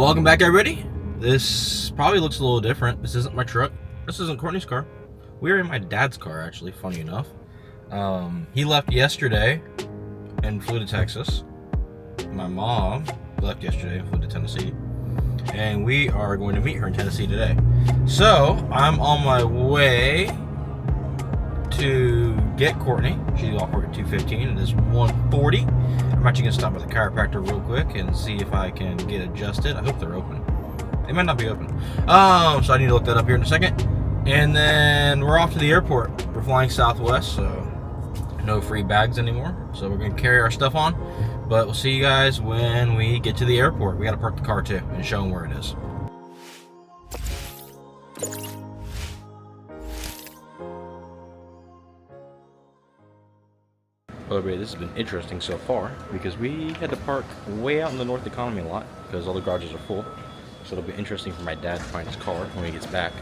Welcome back, everybody. This probably looks a little different. This isn't my truck. This isn't Courtney's car. We are in my dad's car, actually, funny enough. He left yesterday and flew to Texas. My mom left yesterday and flew to Tennessee. And we are going to meet her in Tennessee today. So, I'm on my way to get Courtney. She's off work at 2:15 and it's 1:40. I'm actually going to stop by the chiropractor real quick and see if I can get adjusted. I hope they're open. They might not be open. So I need to look that up here in a second. And then we're off to the airport. We're flying Southwest, so no free bags anymore. So we're going to carry our stuff on. But we'll see you guys when we get to the airport. We got to park the car too and show them where it is. Well, everybody, this has been interesting so far because we had to park way out in the North Economy lot because all the garages are full. So it'll be interesting for my dad to find his car when he gets back.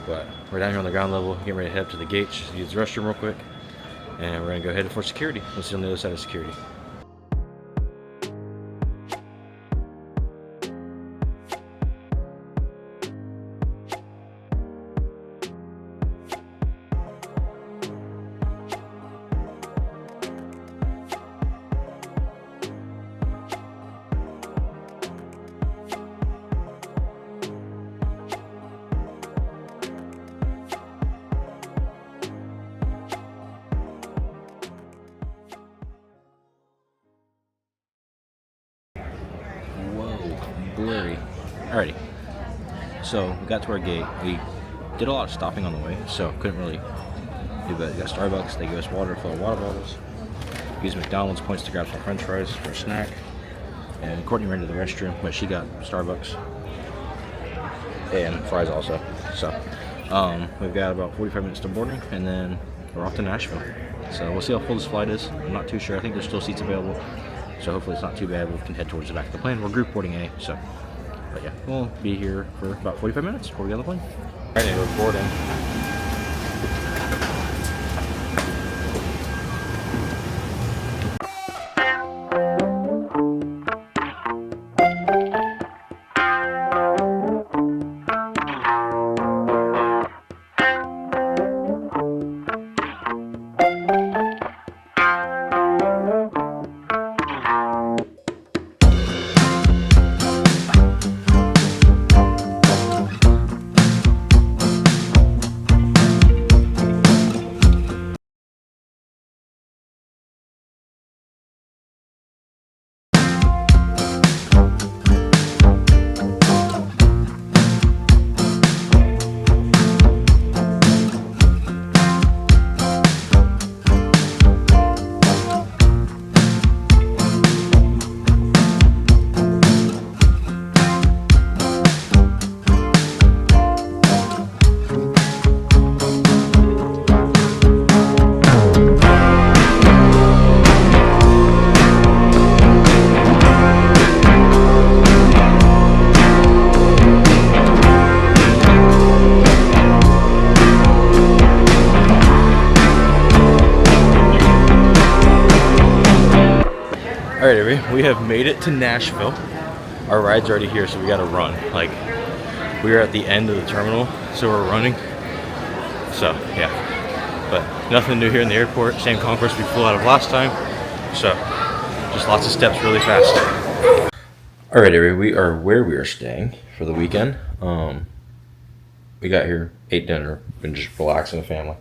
But we're down here on the ground level, getting ready to head up to the gate, just use the restroom real quick, and we're gonna go head for security. Let's see on the other side of security. Blurry. Alrighty. So we got to our gate. We did a lot of stopping on the way, so couldn't really do that. We got Starbucks. They gave us water, fill water bottles. We used McDonald's points to grab some French fries for a snack. And Courtney ran to the restroom, but she got Starbucks and fries also. So we've got about 45 minutes to boarding, and then we're off to Nashville. So we'll see how full this flight is. I'm not too sure. I think there's still seats available. So hopefully it's not too bad. We can head towards the back of the plane. We're group boarding A, so. But yeah, we'll be here for about 45 minutes before we get on the plane. All right, we're boarding. Alright, everybody, we have made it to Nashville. Our ride's already here, so we gotta run. Like, we are at the end of the terminal, so we're running. So, yeah. But nothing new here in the airport. Same concourse we flew out of last time. So, just lots of steps really fast. Alright, everybody, we are where we are staying for the weekend. We got here, ate dinner, been just relaxing with the family.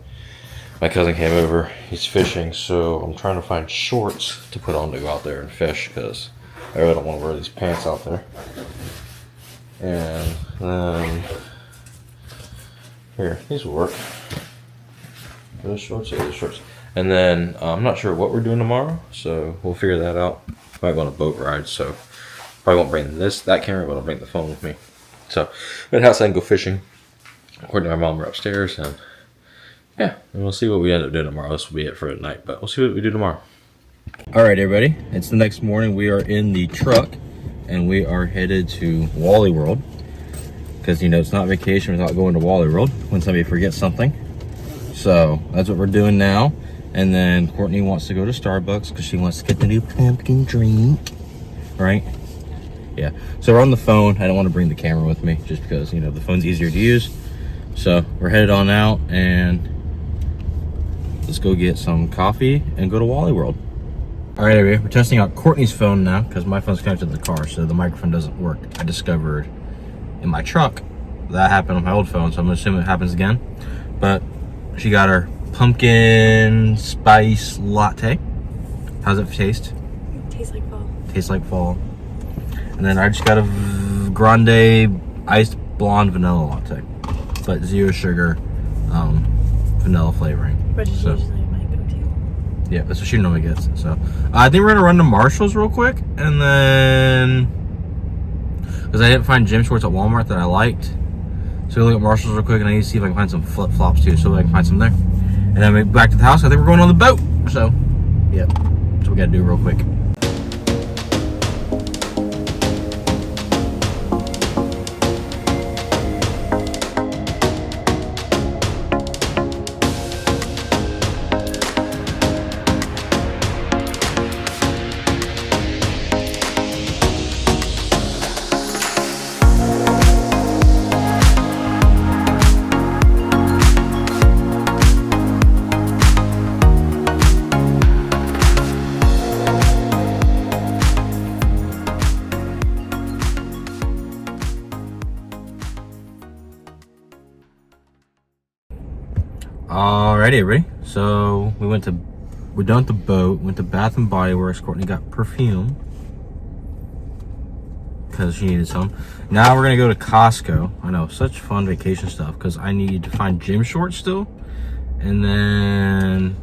My cousin came over, he's fishing, so I'm trying to find shorts to put on to go out there and fish because I really don't want to wear these pants out there. And then, here, these will work. Those shorts, yeah, those shorts. And then, I'm not sure what we're doing tomorrow, so we'll figure that out. Might go on a boat ride, so probably won't bring that camera, but I'll bring the phone with me. So, at house I can go fishing. Courtney and my mom are upstairs, and yeah, and we'll see what we end up doing tomorrow. This will be it for tonight, but we'll see what we do tomorrow. All right, everybody, it's the next morning. We are in the truck, and we are headed to Wally World. Because, you know, it's not vacation without going to Wally World when somebody forgets something. So, that's what we're doing now. And then Courtney wants to go to Starbucks because she wants to get the new pumpkin drink. Right? Yeah. So we're on the phone. I don't want to bring the camera with me just because, you know, the phone's easier to use. So we're headed on out and let's go get some coffee and go to Wally World. All right, everybody, we're testing out Courtney's phone now because my phone's connected to the car, so the microphone doesn't work. I discovered in my truck that happened on my old phone, so I'm gonna assume it happens again. But she got her pumpkin spice latte. How's it taste? It tastes like fall. Tastes like fall. And then I just got a grande iced blonde vanilla latte, but 0 sugar, vanilla flavoring. Which is so, usually my go-to. yeah, that's what she normally gets. So I think we're gonna run to Marshall's real quick, and then because I didn't find gym shorts at Walmart that I liked, so we'll look at Marshall's real quick, and I need to see if I can find some flip flops too, so I can find some there. And then we back to the house. I think we're going on the boat. So, yeah, that's what we gotta do real quick. Alrighty, everybody. So we're done with the boat. Went to Bath and Body Works. Courtney got perfume because she needed some. Now we're gonna go to Costco. I know, such fun vacation stuff because I need to find gym shorts still. And then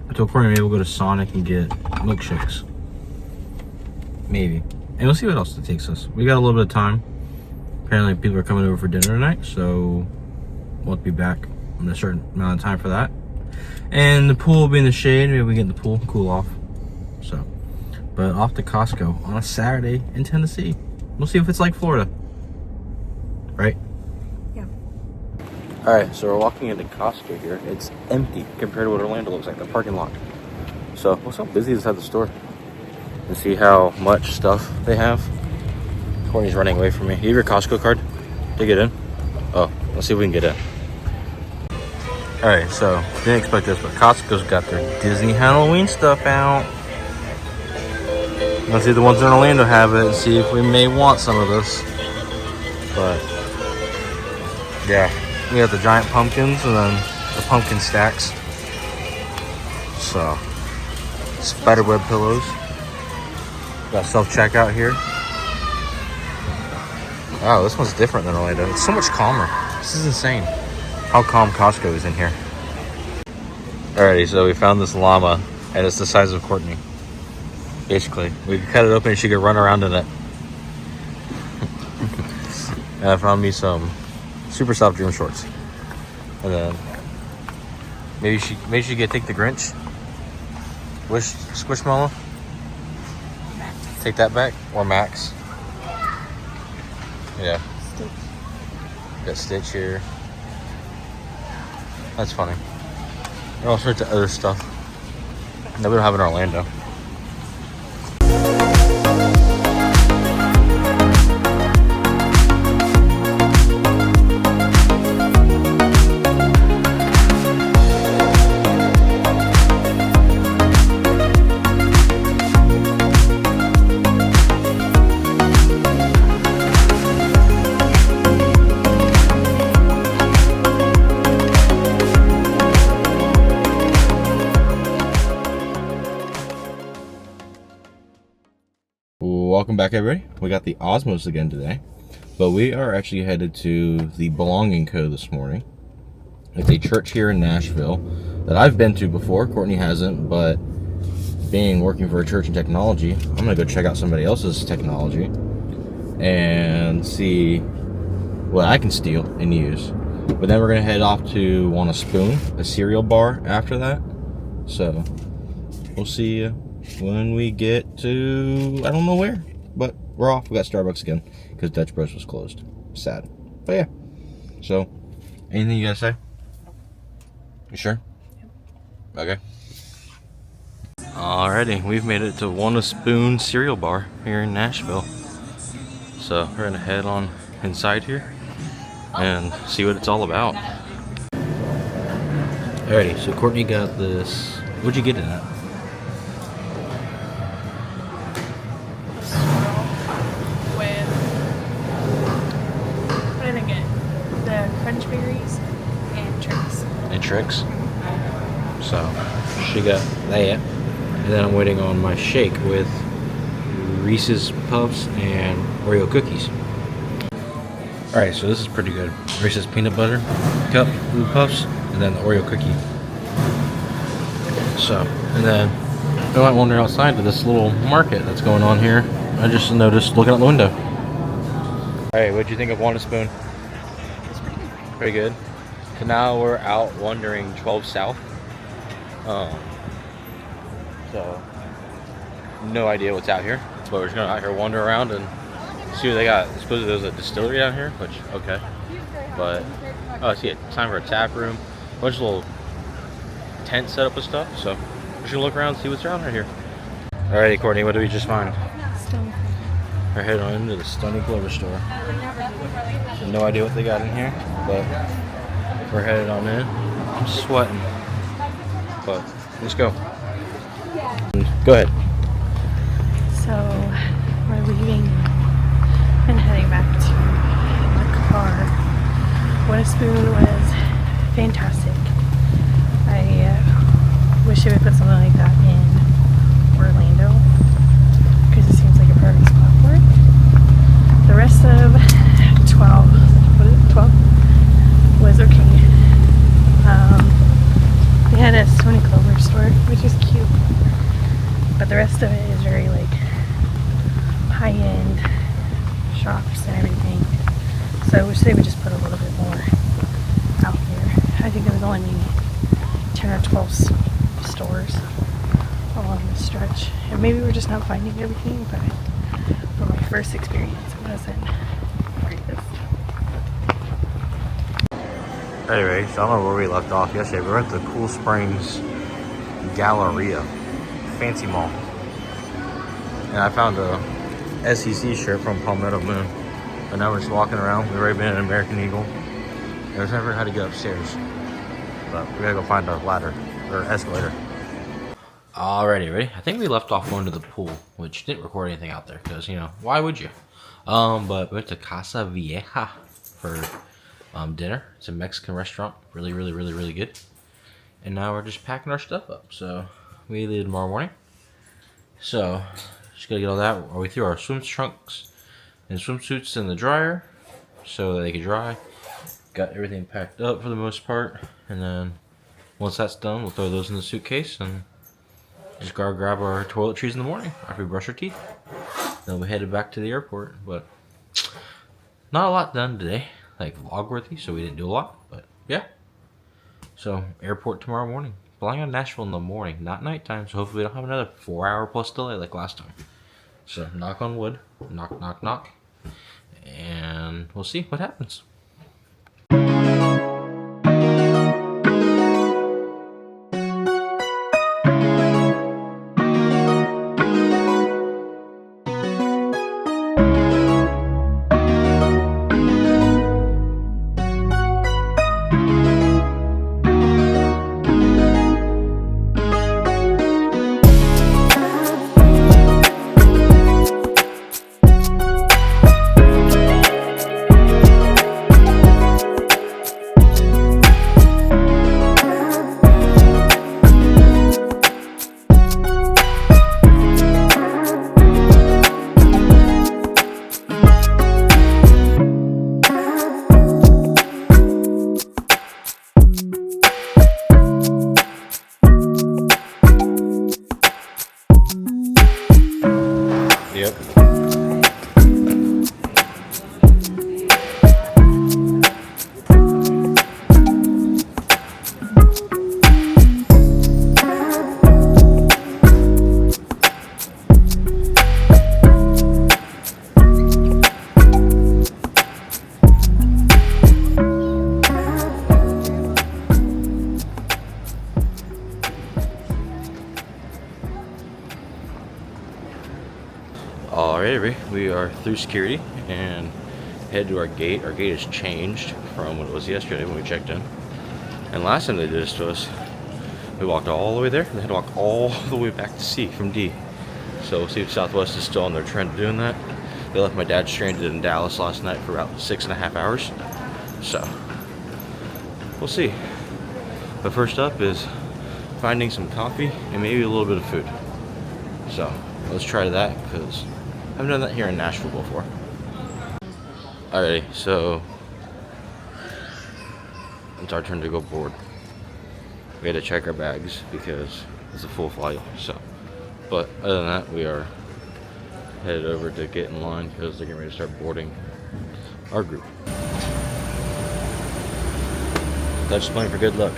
I told Courtney maybe we'll go to Sonic and get milkshakes. Maybe. And we'll see what else it takes us. We got a little bit of time. Apparently people are coming over for dinner tonight, so we'll be back in a certain amount of time for that. And the pool will be in the shade. Maybe we get in the pool, cool off. So, but off to Costco on a Saturday in Tennessee. We'll see if it's like Florida. Right? Yeah. All right, so we're walking into Costco here. It's empty compared to what Orlando looks like, the parking lot. So, look how busy is at the store. And see how much stuff they have. Courtney's running away from me. You have your Costco card to get in? Oh, let's see if we can get in. All right, so didn't expect this, but Costco's got their Disney Halloween stuff out. Let's see if the ones in Orlando have it and see if we may want some of this. But yeah, we got the giant pumpkins and then the pumpkin stacks. So spiderweb pillows. Got self-checkout here. Oh, this one's different than Orlando. It's so much calmer. This is insane how calm Costco is in here. Alrighty, so we found this llama, and it's the size of Courtney. Basically, we could cut it open and she could run around in it. And I found me some super soft gym shorts. And then maybe she could take the Grinch. Squishmallow. Take that back, or Max. Yeah. Stitch. Got Stitch here. That's funny. And all sorts of other stuff that we don't have in Orlando. Welcome back, everybody. We got the Osmos again today, but we are actually headed to the Belonging Co. this morning. It's a church here in Nashville that I've been to before. Courtney hasn't, but working for a church in technology, I'm gonna go check out somebody else's technology and see what I can steal and use. But then we're gonna head off to Want a Spoon, a cereal bar after that. So we'll see you when we get to, I don't know where, but we're off. We got Starbucks again because Dutch Bros was closed. Sad. But yeah. So, anything you gotta say? You sure? Okay. Alrighty, we've made it to Want a Spoon cereal bar here in Nashville. So we're gonna head on inside here and see what it's all about. Alrighty, so Courtney got this. What'd you get in that? With what did I get? The crunch berries and tricks. And tricks. So she got that, and then I'm waiting on my shake with Reese's Puffs and Oreo cookies. Alright, so this is pretty good. Reese's peanut butter cup with puffs, and then the Oreo cookie. So, and then I might wander outside to this little market that's going on here. I just noticed looking out the window. Alright, what'd you think of Wanda Spoon? It's pretty good. Pretty good. So now we're out wandering 12 South. So no idea what's out here, but we're just gonna out here wander around and see what they got. I suppose there's a distillery down here, which okay. But oh, I see it. Time for a tap room. A bunch of little tent set up with stuff. So we're just gonna look around and see what's around right here. Alrighty, Courtney, what did we just find? Stone. We're heading on into the Stony Clover store. So no idea what they got in here, but we're headed on in. I'm sweating, but let's go. Go ahead. So we're leaving and heading back to the car. What a Spoon was fantastic. I wish they would put something like that in Orlando because it seems like a perfect spot for it. The rest of 12, what is it, 12? Was okay. They had a Stony Clover store, which is cute. But the rest of it is very like high-end shops and everything. So I wish they would just put a little bit more out there. I think there was only maybe 10 or 12 stores along the stretch. And maybe we're just not finding everything, but for my first experience, it wasn't the greatest. Anyway, so I don't know where we left off yesterday. We were at the Cool Springs Galleria. Fancy mall, and I found a SEC shirt from Palmetto Moon, but now we're just walking around. We've already been at American Eagle. There's never how to get upstairs, but we gotta go find a ladder or escalator. Alrighty, ready? I think we left off going to the pool, which didn't record anything out there because you know why would you? But we went to Casa Vieja for dinner. It's a Mexican restaurant, really good. And now we're just packing our stuff up. So we leave tomorrow morning. So, just gotta get all that. We threw our swim trunks and swimsuits in the dryer so that they could dry. Got everything packed up for the most part. And then, once that's done, we'll throw those in the suitcase and just go grab our toiletries in the morning after we brush our teeth. Then we headed back to the airport. But, not a lot done today. Like, vlog-worthy, so we didn't do a lot. But, yeah. So, airport tomorrow morning. Flying out of Nashville in the morning, not nighttime, so hopefully we don't have another 4-hour plus delay like last time. So, knock on wood, knock, knock, knock, and we'll see what happens. Alright, we are through security and head to our gate. Our gate has changed from what it was yesterday when we checked in. And last time they did this to us, we walked all the way there and they had to walk all the way back to C from D. So we'll see if Southwest is still on their trend of doing that. They left my dad stranded in Dallas last night for about 6.5 hours. So we'll see. But first up is finding some coffee and maybe a little bit of food. So let's try that because I haven't done that here in Nashville before. Alrighty, so it's our turn to go board. We had to check our bags because it's a full flight. So, but other than that, we are headed over to get in line because they're getting ready to start boarding our group. That's just playing for good luck.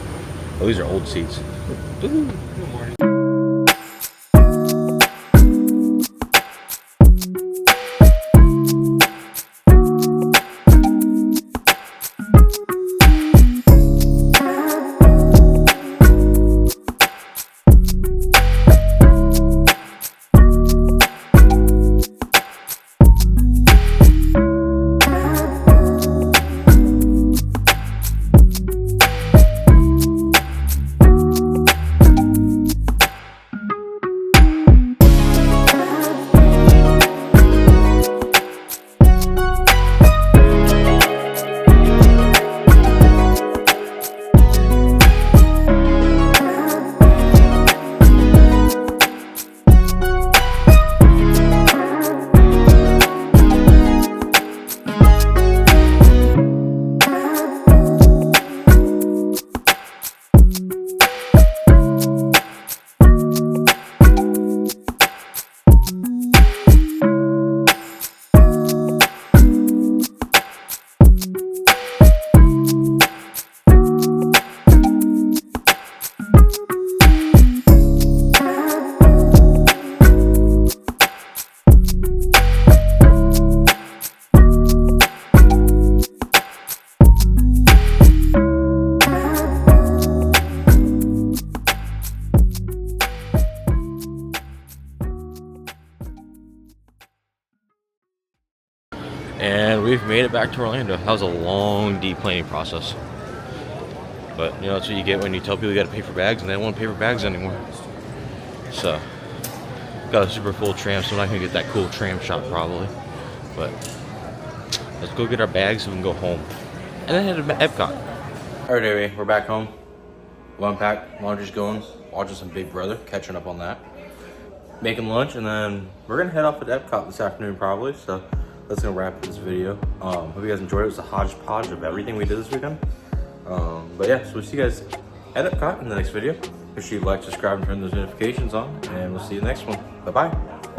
Oh, these are old seats. Good morning. And we've made it back to Orlando. That was a long deplaning process. But you know, that's what you get when you tell people you gotta pay for bags and they don't want to pay for bags anymore. So, got a super full tram, so I'm not gonna get that cool tram shot probably. But let's go get our bags so we can go home. And then head to Epcot. Alright, anyway, we're back home. Well unpacked, laundry's going, watching some Big Brother, catching up on that. Making lunch, and then we're gonna head off to Epcot this afternoon probably. So that's gonna wrap up this video. Hope you guys enjoyed it. It was a hodgepodge of everything we did this weekend. But yeah, so we'll see you guys at Epcot in the next video. Make sure you like, subscribe, and turn those notifications on, and we'll see you in the next one. Bye-bye.